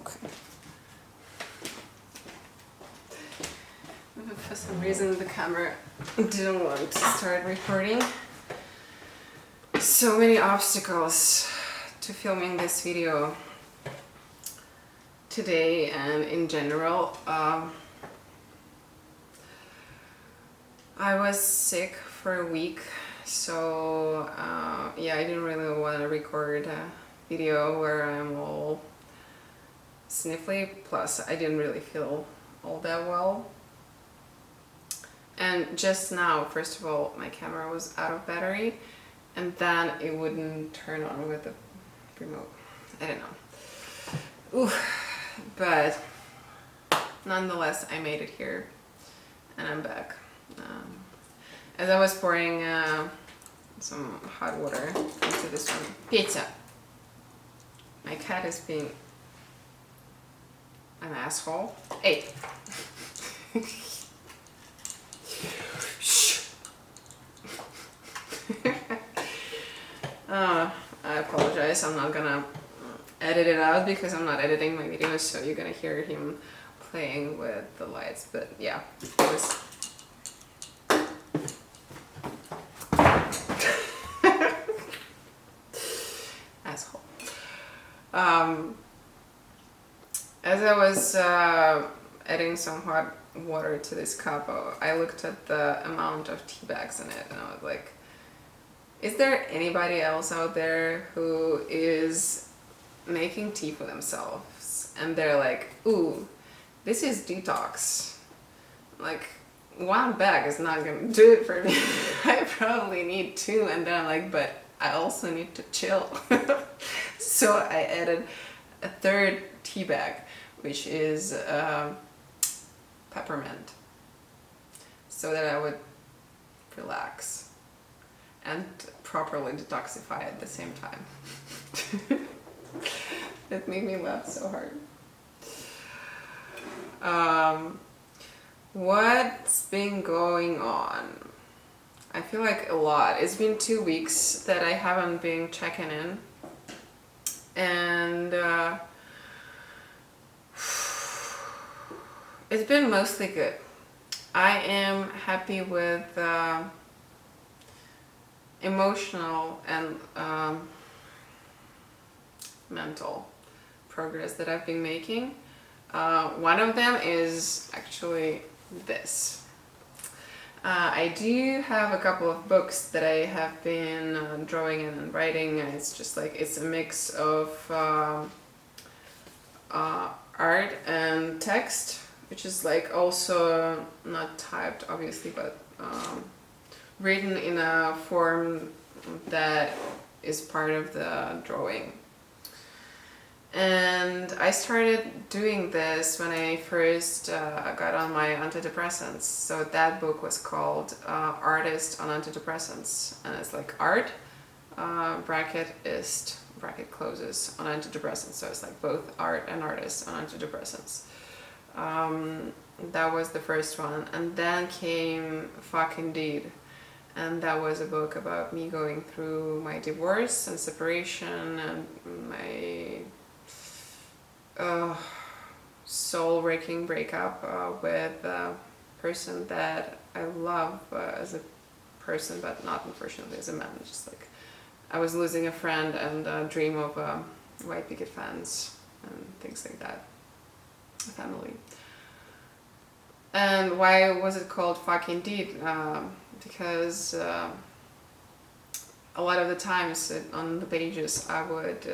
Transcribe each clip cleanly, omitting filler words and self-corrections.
Okay. For some reason the camera didn't want to start recording. So many obstacles to filming this video today and in general. I was sick for a week, so yeah, I didn't really want to record a video where I'm all sniffly, plus I didn't really feel all that well. And just now, first of all, my camera was out of battery, and then it wouldn't turn on with the remote. I don't know. Ooh, but nonetheless, I made it here, and I'm back. As I was pouring some hot water into this one. Pizza! My cat is being an asshole. Hey! Shh! I apologize, I'm not gonna edit it out because I'm not editing my videos, so you're gonna hear him playing with the lights, but yeah, it was... asshole. As I was adding some hot water to this cup, I looked at the amount of tea bags in it and I was like, is there anybody else out there who is making tea for themselves and they're like, ooh, this is Detox, like one bag is not gonna do it for me. I probably need two. And then I'm like, but I also need to chill. So I added a third tea bag, which is peppermint, so that I would relax and properly detoxify at the same time. That made me laugh so hard. What's been going on? I feel like a lot. It's been 2 weeks that I haven't been checking in, and it's been mostly good. I am happy with emotional and mental progress that I've been making. One of them is actually this. I do have a couple of books that I have been drawing and writing, and it's just like, it's a mix of art and text, which is like also not typed obviously, but written in a form that is part of the drawing. And I started doing this when I first got on my antidepressants. So that book was called Artist on Antidepressants, and it's like art, bracket ist, bracket closes, on antidepressants. So it's like both art and artist on antidepressants. That was the first one, and then came Fuck Indeed, and that was a book about me going through my divorce and separation and my soul-wrecking breakup with a person that I love as a person, but not unfortunately as a man. Just like I was losing a friend and a dream of white picket fence and things like that, family. And why was it called Fuck Indeed? Because a lot of the times on the pages I would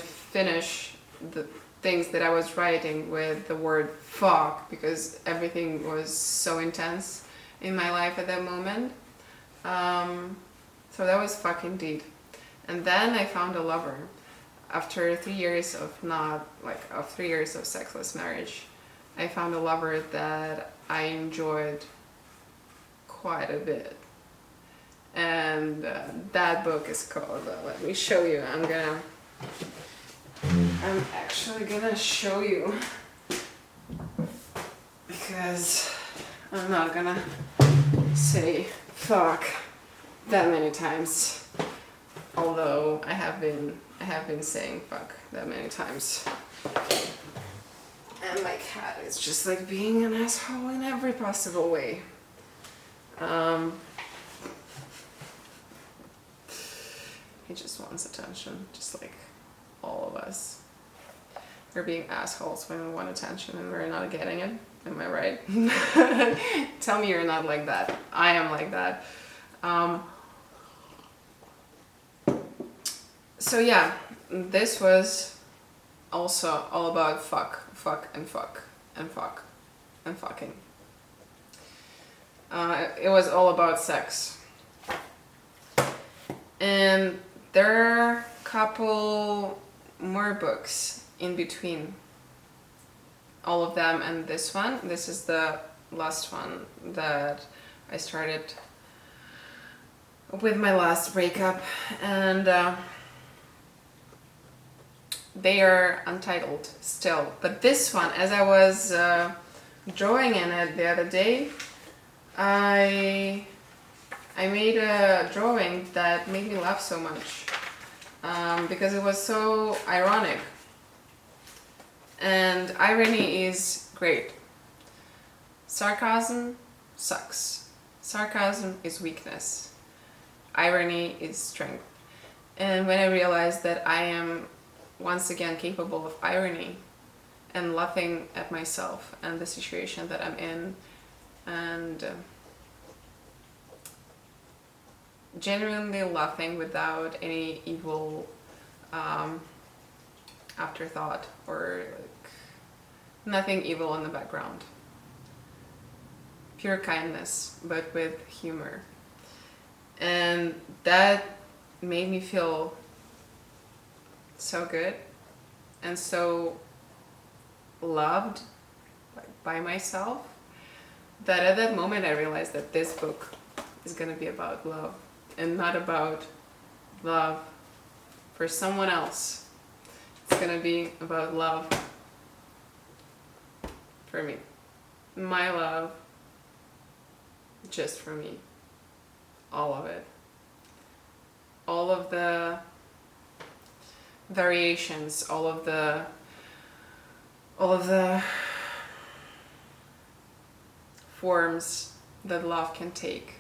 finish the things that I was writing with the word fuck, because everything was so intense in my life at that moment. So that was Fuck Indeed. And then I found a lover after 3 years of 3 years of sexless marriage. I found a lover that I enjoyed quite a bit, and that book is called, let me show you, I'm actually gonna show you, because I'm not gonna say fuck that many times, although I have have been saying fuck that many times. And my cat is just like being an asshole in every possible way. He just wants attention, just like all of us. We're being assholes when we want attention and we're not getting it. Am I right? Tell me you're not like that. I am like that. So yeah, this was also all about fuck and fuck and fuck and fucking. It was all about sex. And there are a couple more books in between all of them and this one. This is the last one that I started with my last breakup, and they are untitled still. But this one, as I was drawing in it the other day, I made a drawing that made me laugh so much because it was so ironic. And irony is great. Sarcasm sucks. Sarcasm is weakness. Irony is strength. And when I realized that I am once again capable of irony and laughing at myself and the situation that I'm in, and genuinely laughing without any evil afterthought or like nothing evil in the background. Pure kindness, but with humor. And that made me feel so good and so loved by myself that at that moment I realized that this book is going to be about love and not about love for someone else. It's going to be about love for me. My love just for me. All of it. All of the variations, all of the forms that love can take.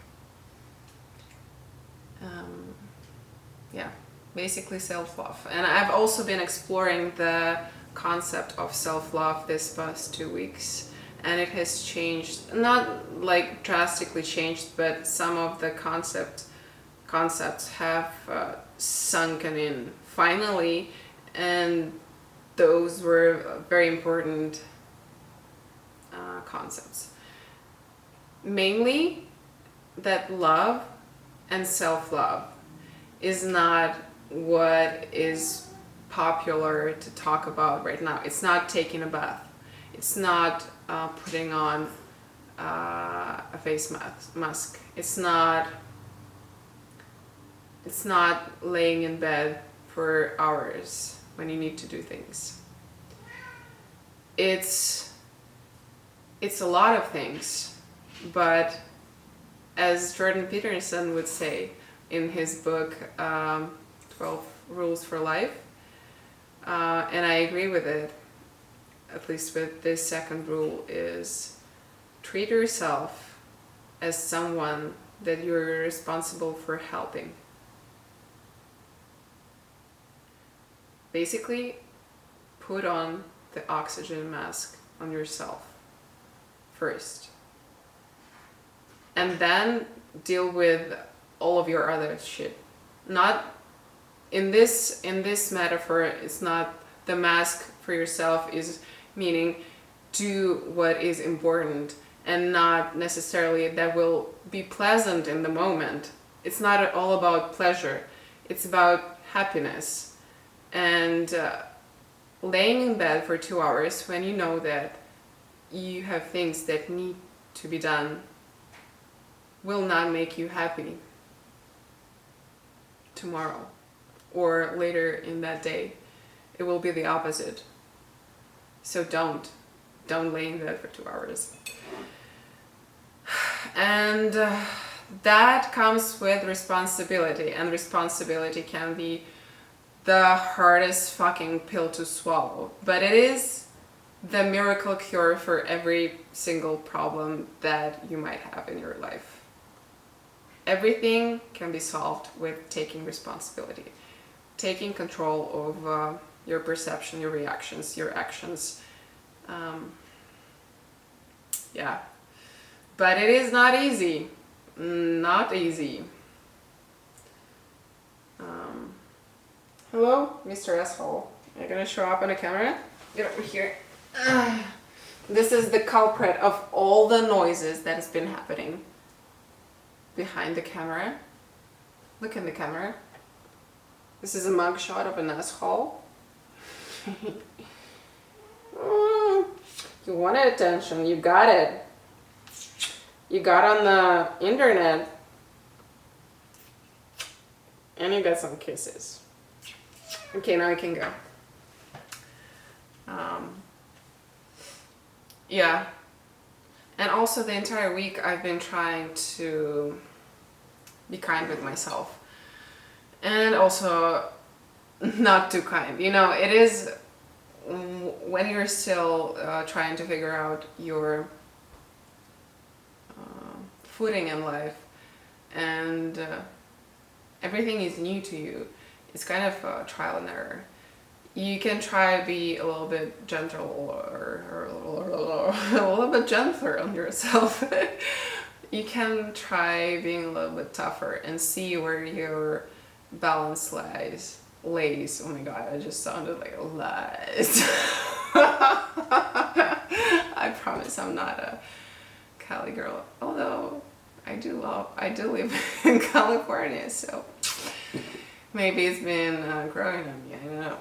Yeah, basically self-love. And I've also been exploring the concept of self-love this past 2 weeks, and it has changed, not like drastically changed, but some of the concepts have sunken in finally, and those were very important concepts. Mainly that love and self-love is not what is popular to talk about right now. It's not taking a bath. It's not putting on a face mask. It's not laying in bed for hours when you need to do things. It's a lot of things, but as Jordan Peterson would say in his book 12 Rules for Life, and I agree with it, at least with this second rule, is treat yourself as someone that you're responsible for helping. Basically, put on the oxygen mask on yourself first. And then deal with all of your other shit. Not in this metaphor, it's not the mask for yourself is meaning do what is important and not necessarily that will be pleasant in the moment. It's not at all about pleasure. It's about happiness. And laying in bed for 2 hours when you know that you have things that need to be done will not make you happy tomorrow or later in that day. It will be the opposite. So don't lay in bed for 2 hours. And that comes with responsibility, and responsibility can be the hardest fucking pill to swallow, but it is the miracle cure for every single problem that you might have in your life. Everything can be solved with taking responsibility, taking control of your perception, your reactions, your actions. Yeah, but it is not easy. Not easy. Hello, Mr. Asshole. Are you gonna show up on the camera? Get over here. This is the culprit of all the noises that has been happening behind the camera. Look in the camera. This is a mugshot of an asshole. You wanted attention, you got it. You got on the internet. And you got some kisses. Okay, now I can go. Yeah. And also the entire week I've been trying to be kind with myself. And also not too kind. You know, it is when you're still trying to figure out your footing in life and everything is new to you. It's kind of trial and error. You can try to be a little bit gentle or a little bit gentler on yourself. You can try being a little bit tougher and see where your balance lays. Oh my god, I just sounded like a lies. I promise I'm not a Cali girl, although I do live in California, so maybe it's been growing on me, I don't know.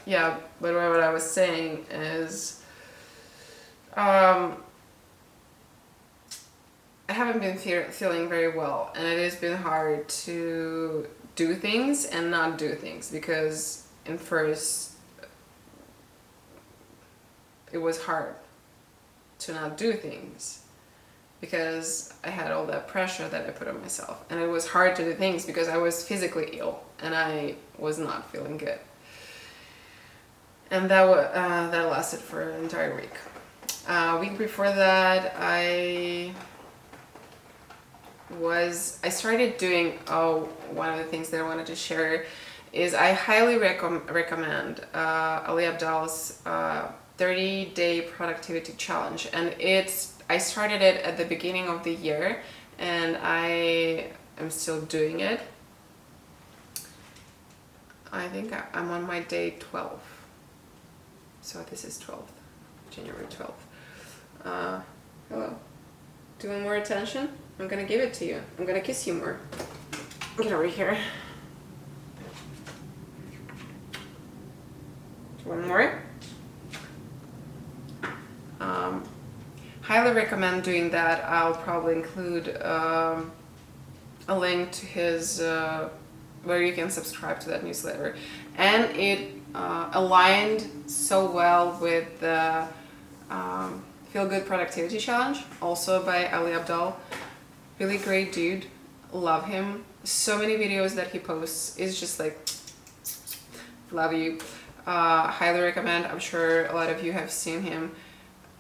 Yeah, but what I was saying is I haven't been feeling very well, and it has been hard to do things and not do things, because in first it was hard to not do things because I had all that pressure that I put on myself, and it was hard to do things because I was physically ill and I was not feeling good, and that lasted for an entire week. Week before that I started doing, one of the things that I wanted to share is I highly recommend Ali Abdaal's 30-day productivity challenge, and I started it at the beginning of the year and I am still doing it. I think I'm on my day 12, so this is 12th, January 12th. Hello, do you want more attention? I'm gonna give it to you. I'm gonna kiss you more. Get over here. One more. Highly recommend doing that. I'll probably include a link to his where you can subscribe to that newsletter, and it aligned so well with the Feel Good Productivity Challenge, also by Ali Abdaal. Really great dude, love him. So many videos that he posts is just like, love you. Highly recommend. I'm sure a lot of you have seen him.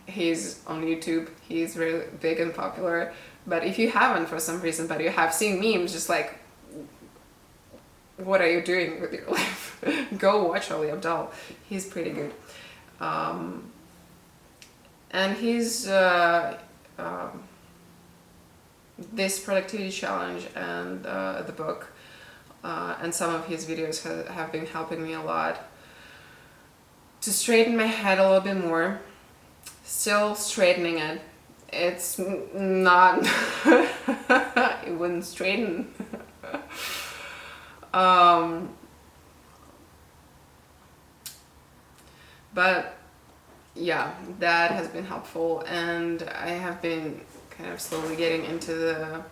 He's on YouTube, he's really big and popular, but if you haven't for some reason, but you have seen memes, just like, what are you doing with your life? Go watch Ali Abdaal, he's pretty good. And he's this productivity challenge and the book and some of his videos have been helping me a lot to straighten my head a little bit more. Still straightening it. It's not it wouldn't straighten. But yeah, that has been helpful, and I have been kind of slowly getting into the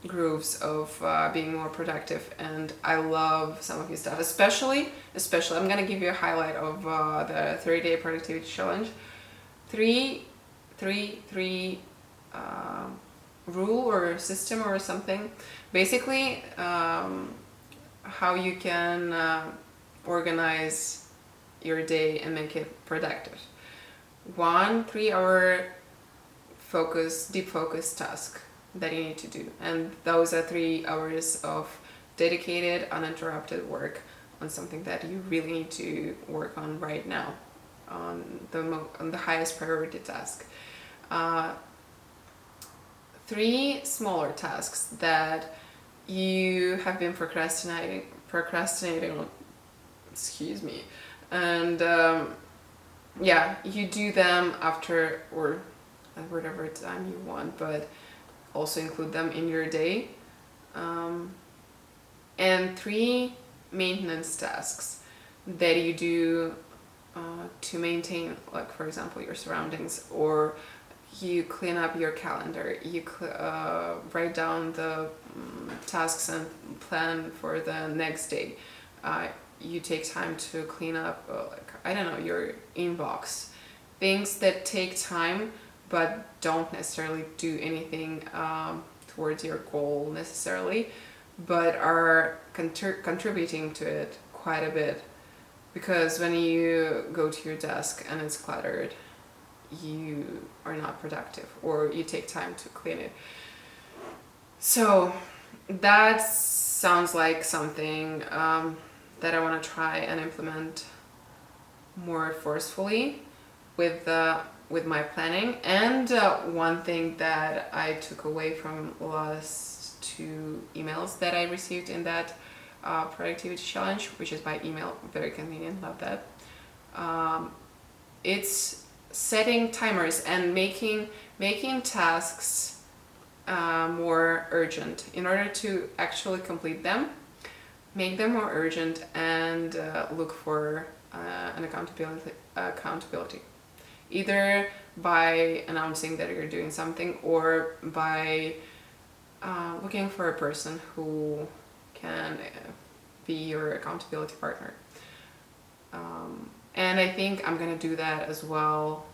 grooves of being more productive, and I love some of his stuff, especially I'm gonna give you a highlight of the 30-day productivity challenge. Three rule or system or something. Basically, how you can organize your day and make it productive. 1 3-hour deep focus task that you need to do, and those are 3 hours of dedicated, uninterrupted work on something that you really need to work on right now, on the highest priority task. 3 smaller tasks that you have been procrastinating on, excuse me, and yeah, you do them after or at whatever time you want, but also include them in your day. And 3 maintenance tasks that you do to maintain, like for example, your surroundings, or you clean up your calendar, you write down the tasks and plan for the next day. You take time to clean up, like, I don't know, your inbox. Things that take time but don't necessarily do anything towards your goal necessarily, but are contributing to it quite a bit. Because when you go to your desk and it's cluttered, you are not productive, or you take time to clean it. So that sounds like something that I want to try and implement more forcefully with my planning. And one thing that I took away from the last 2 emails that I received in that productivity challenge, which is by email, very convenient, love that. It's setting timers and making tasks more urgent in order to actually complete them. Make them more urgent and look for an accountability. Either by announcing that you're doing something, or by looking for a person who can be your accountability partner. And I think I'm gonna do that as well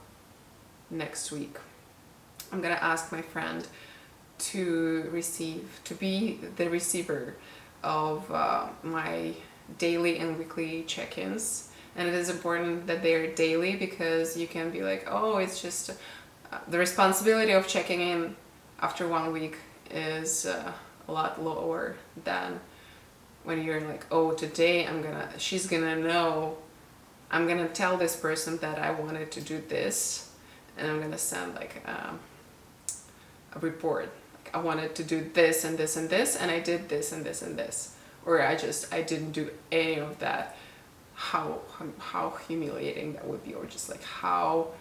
next week. I'm gonna ask my friend to be the receiver of my daily and weekly check-ins. And it is important that they are daily, because you can be like, oh, it's just the responsibility of checking in after 1 week is a lot lower than when you're like, oh, today she's gonna know, I'm gonna tell this person that I wanted to do this, and I'm gonna send like a report. Like, I wanted to do this and this and this, and I did this and this and this, or I didn't do any of that. How humiliating that would be, or just like how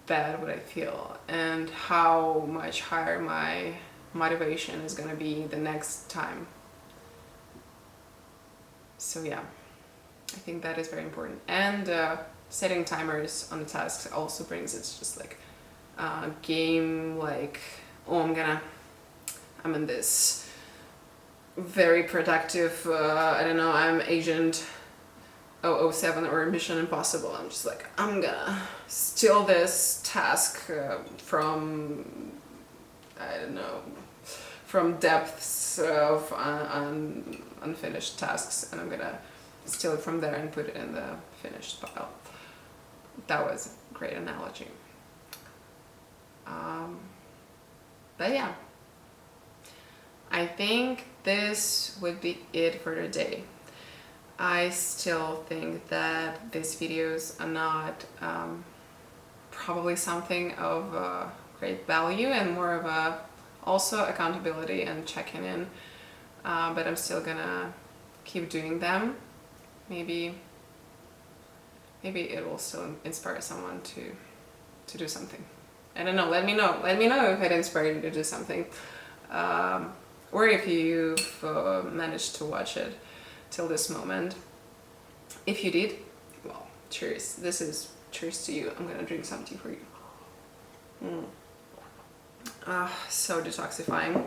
bad would I feel, and how much higher my motivation is gonna be the next time. So yeah, I think that is very important. And setting timers on the tasks also brings, it's just like a game, like, oh, I'm in this very productive, I don't know, I'm Agent 007 or Mission Impossible. I'm just like, I'm gonna steal this task from, I don't know, from depths of unfinished tasks, and I'm gonna steal it from there and put it in the finished pile. That was a great analogy. But yeah, I think this would be it for today. I still think that these videos are not probably something of great value, and more of a also accountability and checking in, but I'm still gonna keep doing them. Maybe it will still inspire someone to do something. I don't know, let me know if it inspired you to do something, or if you've managed to watch it till this moment. If you did, well, cheers. This is cheers to you. I'm gonna drink some tea for you. So detoxifying.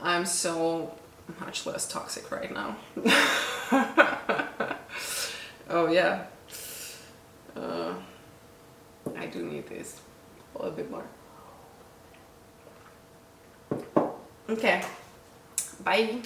I'm so much less toxic right now. Oh yeah, I do need this a little bit more. Okay. Bye.